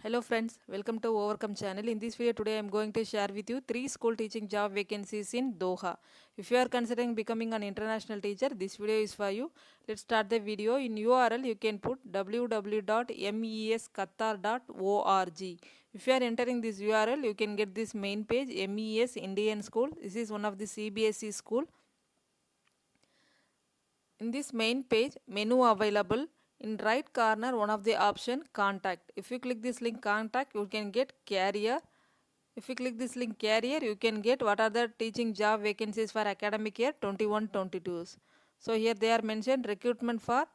Hello friends, welcome to Overcome channel. In this video today I am going to share with you 3 school teaching job vacancies in Doha. If you are considering becoming an international teacher, this video is for you. Let's start the video. In URL you can put www.mesqatar.org. If you are entering this URL, you can get this main page, MES Indian School. This is one of the CBSE school. In this main page, menu available. In right corner, one of the option contact. If you click this link contact, you can get career. If you click this link career, you can get what are the teaching job vacancies for academic year 21-22. So here they are mentioned recruitment for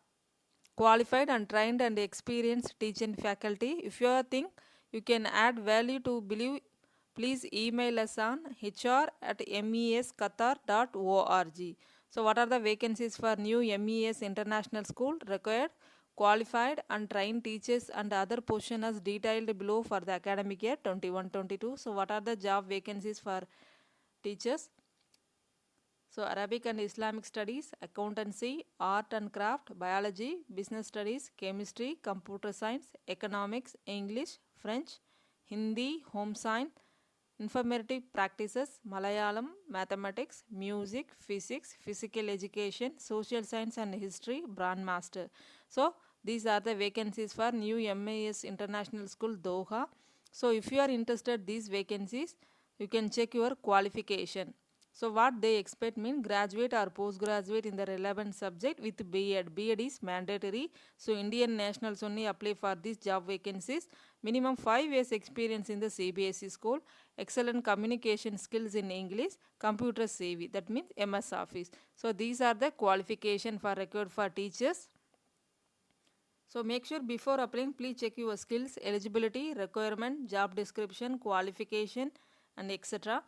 qualified and trained and experienced teaching faculty. If you think you can add value to believe, please email us on hr@mesqatar.org. So what are the vacancies for new MES International School? Required qualified and trained teachers and other positions as detailed below for the academic year 21-22. So what are the job vacancies for teachers? So Arabic and Islamic studies, accountancy, art and craft, biology, business studies, chemistry, computer science, economics, English, French, Hindi, home science, informative practices, Malayalam, mathematics, music, physics, physical education, social science and history, brand master. So these are the vacancies for new MAS International School Doha. So if you are interested these vacancies, you can check your qualification. So what they expect mean graduate or postgraduate in the relevant subject with B.Ed. B.Ed is mandatory. So Indian nationals only apply for these job vacancies. Minimum 5 years experience in the CBSE school. Excellent communication skills in English. Computer savvy. That means MS Office. So these are the qualification for required for teachers. So make sure before applying, please check your skills, eligibility, requirement, job description, qualification and etc.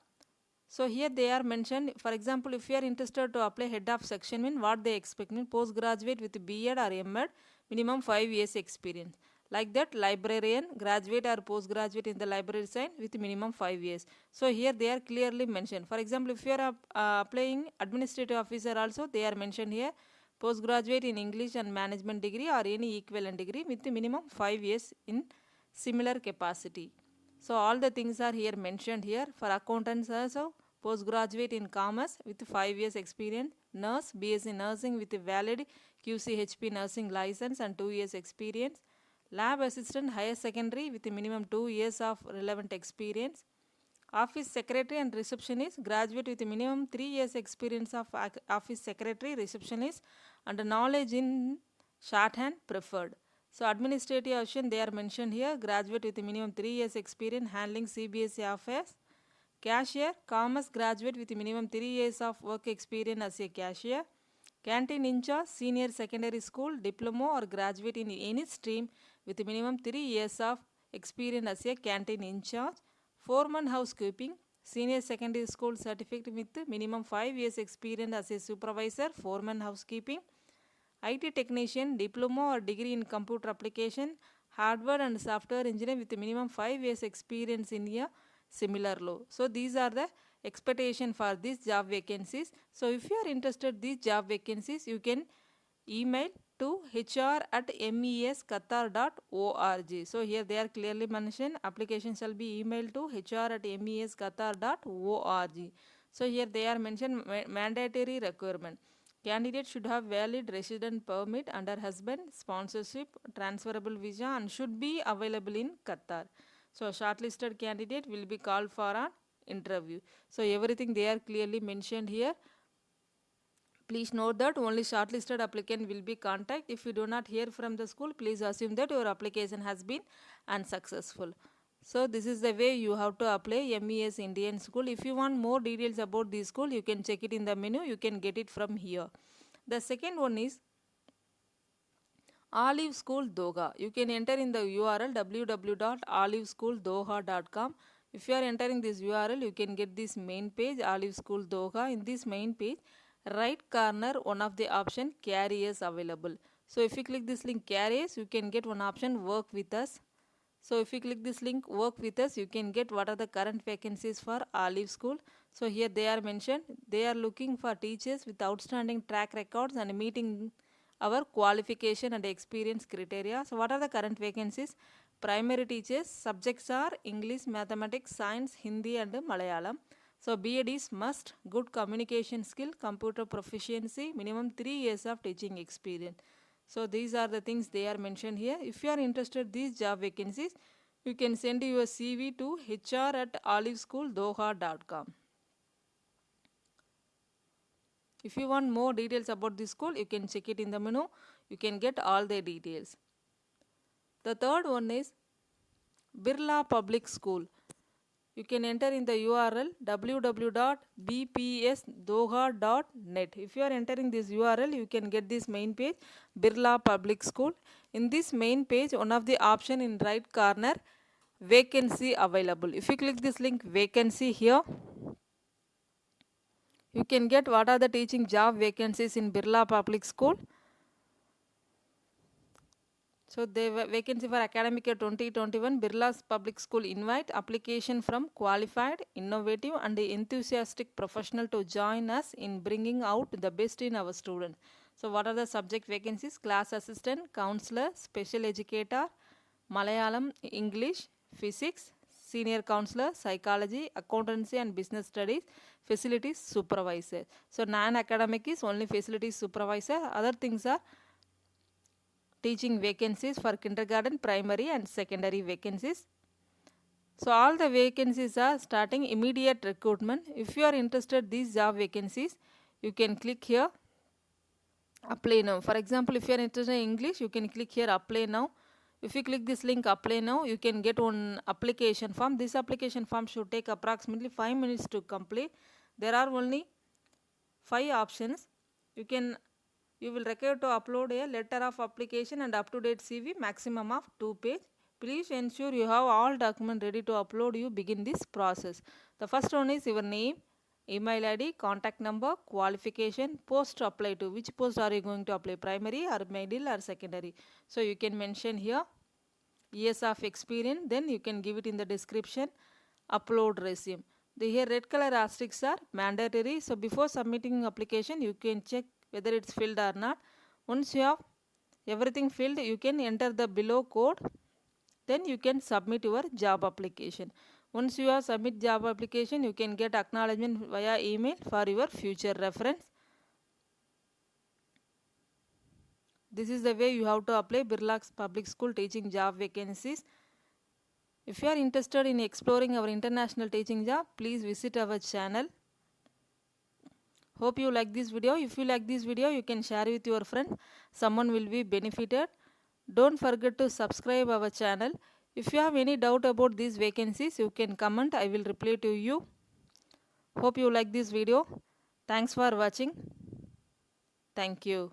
So here they are mentioned. For example, if you are interested to apply head of section, mean what they expect mean postgraduate with B.Ed or M.Ed, minimum 5 years experience. Like that, librarian, graduate or postgraduate in the library science with minimum 5 years. So here they are clearly mentioned. For example, if you are applying administrative officer also, they are mentioned here. Postgraduate in English and management degree or any equivalent degree with minimum 5 years in similar capacity. So all the things are here mentioned here. For accountants also, postgraduate in commerce with 5 years experience, nurse, BSc nursing with a valid QCHP nursing license and 2 years experience, lab assistant higher secondary with a minimum 2 years of relevant experience, office secretary and receptionist graduate with a minimum 3 years experience of office secretary, receptionist and knowledge in shorthand preferred. So administrative assistant they are mentioned here, graduate with a minimum 3 years experience handling CBSE affairs. Cashier, commerce graduate with a minimum 3 years of work experience as a cashier. Canteen in charge, senior secondary school, diploma or graduate in any stream with a minimum 3 years of experience as a canteen in charge. Foreman housekeeping, senior secondary school certificate with minimum 5 years experience as a supervisor, foreman housekeeping. IT technician, diploma or degree in computer application, hardware and software engineer with a minimum 5 years experience in a similar law. So these are the expectation for these job vacancies. So if you are interested these job vacancies, you can email to hr@mesqatar.org. So here they are clearly mentioned, application shall be emailed to hr@mesqatar.org. So here they are mentioned mandatory requirement. Candidate should have valid resident permit under husband, sponsorship, transferable visa and should be available in Qatar. So shortlisted candidate will be called for an interview. So everything they are clearly mentioned here. Please note that only shortlisted applicant will be contacted. If you do not hear from the school, please assume that your application has been unsuccessful. So this is the way you have to apply MES Indian School. If you want more details about this school, you can check it in the menu. You can get it from here. The second one is Olive School Doha. You can enter in the URL www.oliveschooldoha.com. If you are entering this URL, you can get this main page, Olive School Doha. In this main page, right corner, one of the option careers available. So if you click this link careers, you can get one option work with us. So if you click this link work with us, you can get what are the current vacancies for Olive School. So here they are mentioned. They are looking for teachers with outstanding track records and meeting our qualification and experience criteria. So what are the current vacancies? primary teachers. Subjects are English, mathematics, science, Hindi and Malayalam. So B.Ed is must. Good communication skill, computer proficiency, minimum 3 years of teaching experience. So these are the things they are mentioned here. If you are interested these job vacancies, you can send your CV to hr@oliveschooldoha.com. If you want more details about this school, you can check it in the menu. You can get all the details. The third one is Birla Public School. You can enter in the URL www.bpsdoha.net. If you are entering this URL, you can get this main page, Birla Public School. In this main page, one of the option in right corner, vacancy available. If you click this link, vacancy here, you can get what are the teaching job vacancies in Birla Public School. So the vacancy for academic year 2021, Birla's Public School invite application from qualified, innovative and enthusiastic professional to join us in bringing out the best in our students. So what are the subject vacancies? Class assistant, counselor, special educator, Malayalam, English, physics, senior counselor, psychology, accountancy and business studies, facilities supervisor. So non-academic is only facilities supervisor. Other things are teaching vacancies for kindergarten, primary and secondary vacancies. So all the vacancies are starting immediate recruitment. If you are interested these job vacancies, you can click here, apply now. For example, if you are interested in English, you can click here, apply now. If you click this link, apply now, you can get one application form. This application form should take approximately 5 minutes to complete. There are only 5 options. You will require to upload a letter of application and up-to-date CV, maximum of 2 pages. Please ensure you have all documents ready to upload. You begin this process. The first one is your name, email ID, contact number, qualification, post to apply to. Which post are you going to apply? Primary or middle or secondary? So you can mention here years of experience. Then you can give it in the description. Upload resume. The here red color asterisks are mandatory. So before submitting application, you can check whether it's filled or not. Once you have everything filled, you can enter the below code. Then you can submit your job application. Once you have submit job application, you can get acknowledgement via email for your future reference. This is the way you have to apply Birla's Public School teaching job vacancies. If you are interested in exploring our international teaching job, please visit our channel. Hope you like this video. If you like this video, you can share with your friend. Someone will be benefited. Don't forget to subscribe our channel. If you have any doubt about these vacancies, you can comment. I will reply to you. Hope you like this video. Thanks for watching. Thank you.